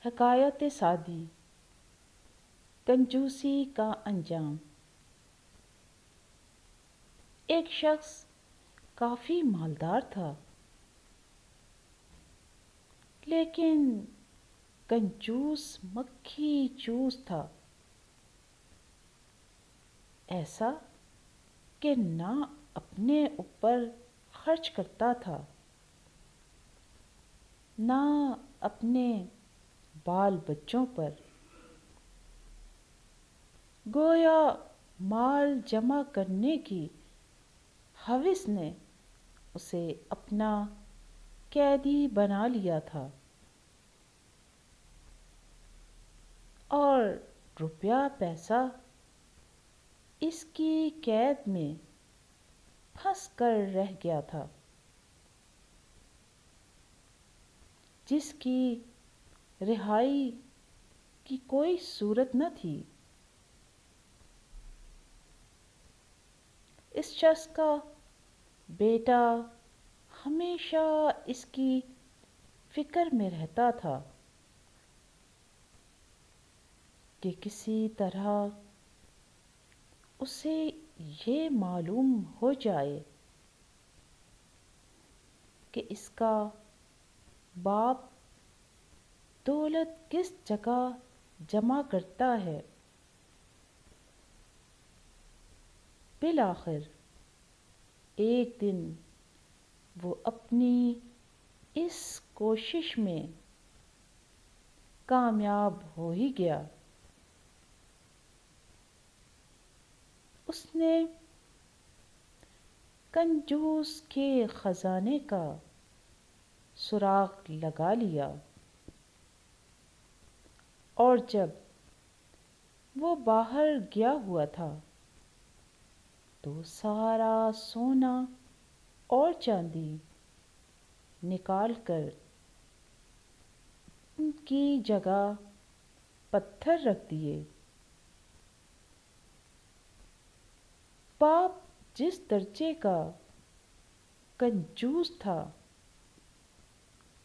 حکایت سعدی کنجوسی کا انجام۔ ایک شخص کافی مالدار تھا، لیکن کنجوس مکھی چوس تھا، ایسا کہ نہ اپنے اوپر خرچ کرتا تھا نہ اپنے بال بچوں پر۔ گویا مال جمع کرنے کی ہوس نے اسے اپنا قیدی بنا لیا تھا، اور روپیہ پیسہ اس کی قید میں پھنس کر رہ گیا تھا، جس کی رہائی کی کوئی صورت نہ تھی۔ اس شخص کا بیٹا ہمیشہ اس کی فکر میں رہتا تھا کہ کسی طرح اسے یہ معلوم ہو جائے کہ اس کا باپ دولت کس جگہ جمع کرتا ہے۔ بالآخر ایک دن وہ اپنی اس کوشش میں کامیاب ہو ہی گیا۔ اس نے کنجوس کے خزانے کا سراغ لگا لیا، اور جب وہ باہر گیا ہوا تھا تو سارا سونا اور چاندی نکال کر ان کی جگہ پتھر رکھ دیے۔ باپ جس درجے کا کنجوس تھا،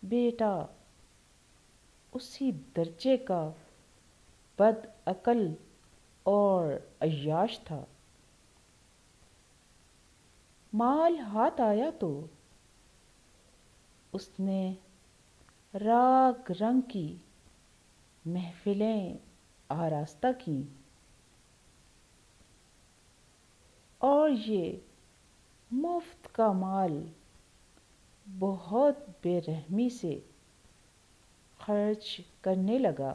بیٹا اسی درجے کا بد عقل اور عیاش تھا۔ مال ہاتھ آیا تو اس نے رنگ رنگ کی محفلیں آراستہ کیں، اور یہ مفت کا مال بہت بے رحمی سے خرچ کرنے لگا۔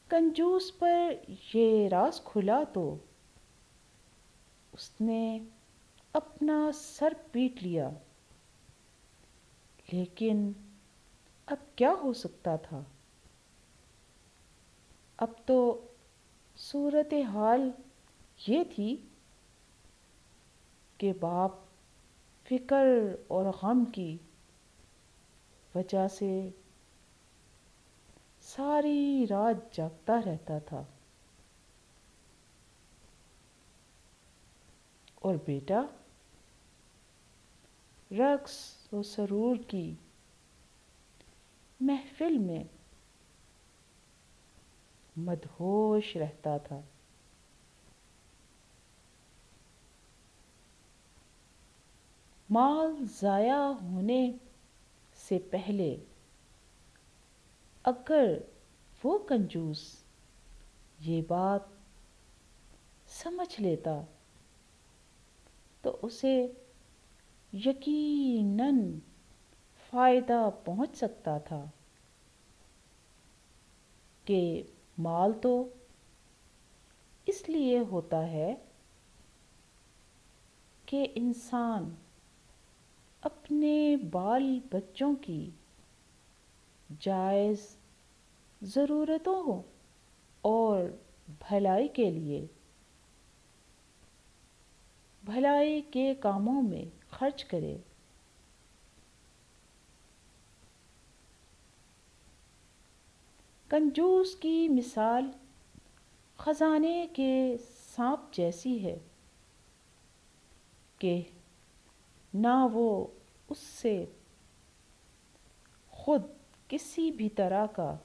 کنجوس پر یہ راز کھلا تو اس نے اپنا سر پیٹ لیا، لیکن اب کیا ہو سکتا تھا؟ اب تو صورتحال یہ تھی کہ باپ فکر اور غم کی وجہ سے ساری رات جاگتا رہتا تھا، اور بیٹا رقص و سرور کی محفل میں مدہوش رہتا تھا۔ مال ضائع ہونے سے پہلے اگر وہ کنجوس یہ بات سمجھ لیتا تو اسے یقیناً فائدہ پہنچ سکتا تھا کہ مال تو اس لیے ہوتا ہے کہ انسان اپنے بال بچوں کی جائز ضرورتوں اور بھلائی کے لیے بھلائی کے کاموں میں خرچ کرے۔ کنجوس کی مثال خزانے کے سانپ جیسی ہے کہ نہ وہ اس سے خود کسی بھی طرح کا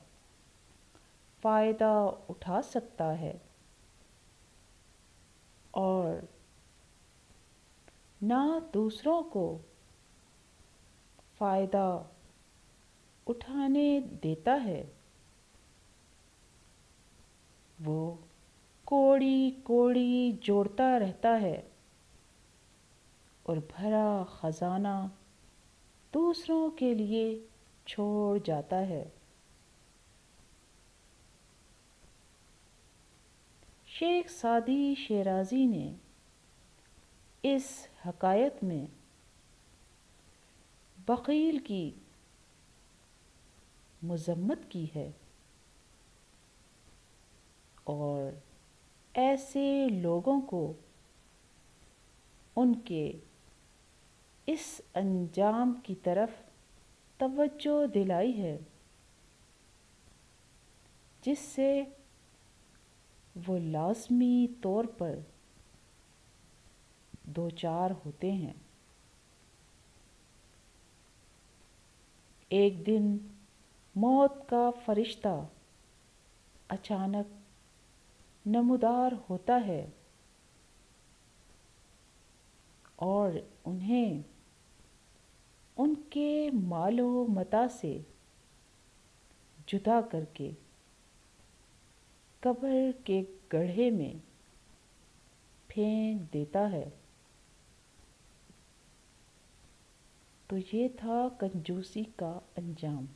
فائدہ اٹھا سکتا ہے اور نہ دوسروں کو فائدہ اٹھانے دیتا ہے، وہ کوڑی کوڑی جوڑتا رہتا ہے اور بھرا خزانہ دوسروں کے لیے چھوڑ جاتا ہے۔ شیخ سعدی شیرازی نے اس حکایت میں بخیل کی مذمت کی ہے اور ایسے لوگوں کو ان کے اس انجام کی طرف توجہ دلائی ہے جس سے وہ لازمی طور پر دوچار ہوتے ہیں۔ ایک دن موت کا فرشتہ اچانک نمودار ہوتا ہے اور انہیں ان کے مال و متاع سے جدا کر کے قبر کے گڑھے میں پھینک دیتا ہے۔ تو یہ تھا کنجوسی کا انجام۔